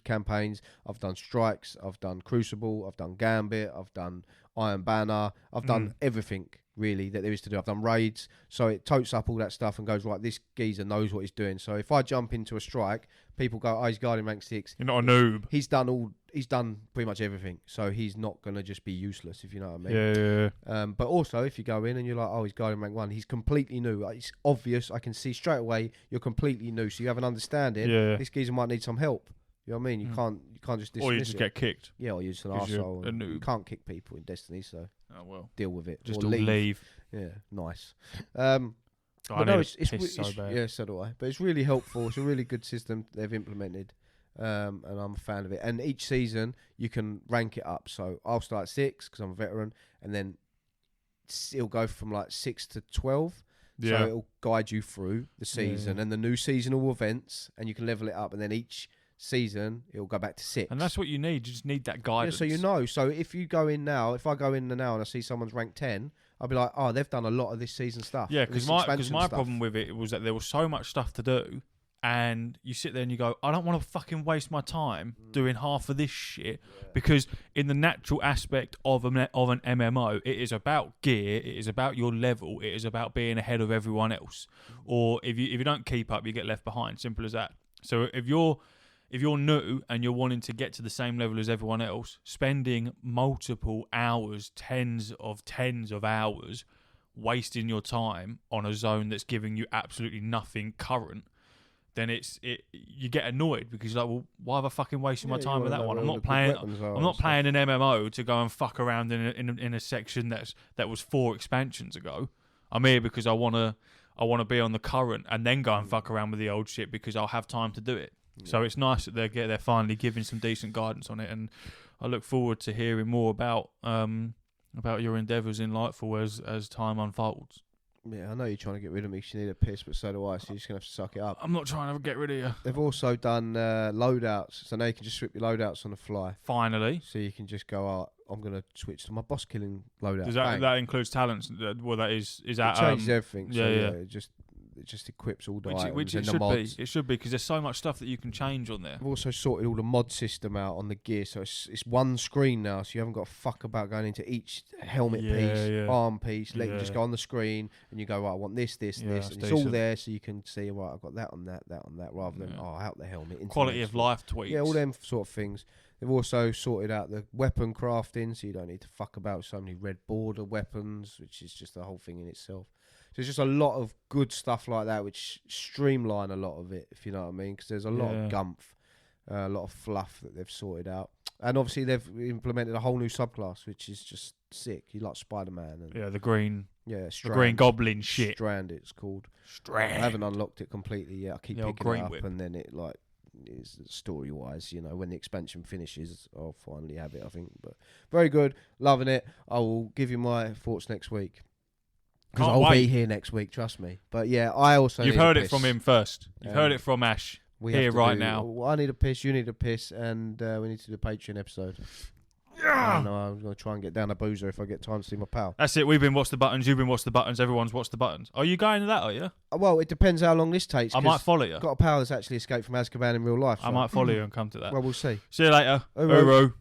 campaigns. I've done Strikes. I've done Crucible. I've done Gambit. I've done Iron Banner. I've done everything really that there is to do. I've done raids. So it totes up all that stuff and goes, right, this geezer knows what he's doing. So if I jump into a strike, people go, oh, he's Guardian rank 6. You're not a noob. He's done pretty much everything. So he's not going to just be useless, if you know what I mean. Yeah. But also, if you go in and you're like, oh, he's Guardian rank 1, he's completely new. It's obvious. I can see straight away you're completely new. So you have an understanding. Yeah. This geezer might need some help. You know what I mean? You can't just dismiss or you just get kicked. Yeah, or you're just an 'cause you're arsehole. a noob. You can't kick people in Destiny, so deal with it. Just or leave. Yeah, nice. I no, it's so bad. Yeah, so do I. But it's really helpful. It's a really good system they've implemented, and I'm a fan of it. And each season you can rank it up. So I'll start at 6 because I'm a veteran, and then it'll go from like 6 to 12. Yeah. So it'll guide you through the season and the new seasonal events, and you can level it up. And then each season it'll go back to 6. And that's what you need. You just need that guidance. Yeah, so So if you go in now, if I go in now and I see someone's ranked 10, I'll be like, oh, they've done a lot of this season stuff. Yeah, because my problem with it was that there was so much stuff to do, and you sit there and you go, I don't want to fucking waste my time doing half of this shit, because in the natural aspect of an MMO, it is about gear, it is about your level, it is about being ahead of everyone else. Or if you don't keep up, you get left behind. Simple as that. So if you're new and you're wanting to get to the same level as everyone else, spending multiple hours, tens of hours, wasting your time on a zone that's giving you absolutely nothing current, then you get annoyed, because you're like, well, why have I fucking wasted my time with that one? I'm not playing an MMO to go and fuck around in a section that was 4 expansions ago. I'm here because I wanna be on the current and then go and fuck around with the old shit, because I'll have time to do it. Yeah. So it's nice that they're finally giving some decent guidance on it, and I look forward to hearing more about your endeavours in Lightfall as time unfolds. Yeah, I know you're trying to get rid of me because you need a piss, but so do I, so you're just going to have to suck it up. I'm not trying to get rid of you. They've also done loadouts, so now you can just swap your loadouts on the fly. Finally. So you can just go, I'm going to switch to my boss killing loadout. Does Bang. that includes talents? Well, that is It that changes everything. So yeah. it just equips all the items Which and it the should mods. be. It should be because there's so much stuff that you can change on there. I've also sorted all the mod system out on the gear, so it's one screen now, so you haven't got to fuck about going into each helmet piece, arm piece. You just go on the screen and you go, right, I want this, and it's all there, so you can see, right, I've got that on that, rather than out the helmet. Into Quality of life tweaks. Yeah, all them sort of things. They've also sorted out the weapon crafting, so you don't need to fuck about with so many red border weapons, which is just the whole thing in itself. So there's just a lot of good stuff like that, which streamline a lot of it, if you know what I mean, because there's a lot of gumph, a lot of fluff that they've sorted out. And obviously they've implemented a whole new subclass, which is just sick. You like Spider-Man. And the green. Yeah, the green goblin shit. Strand, it's called. Strand. I haven't unlocked it completely yet. I keep picking it up, whip. and then it is story-wise, when the expansion finishes, I'll finally have it, I think. But very good, loving it. I will give you my thoughts next week. Because I'll be here next week, trust me. But yeah, I also You've heard it from him first. You've heard it from Ash. Here right now. I need a piss, you need a piss, and we need to do a Patreon episode. Yeah. I'm going to try and get down a boozer if I get time to see my pal. That's it. We've been What's the Buttons. You've been What's the Buttons. Everyone's What's the Buttons. Are you going to that, are you? Well, it depends how long this takes. I might follow you. I've got a pal that's actually escaped from Azkaban in real life. So. I might follow you and come to that. Well, we'll see. See you later. Uru.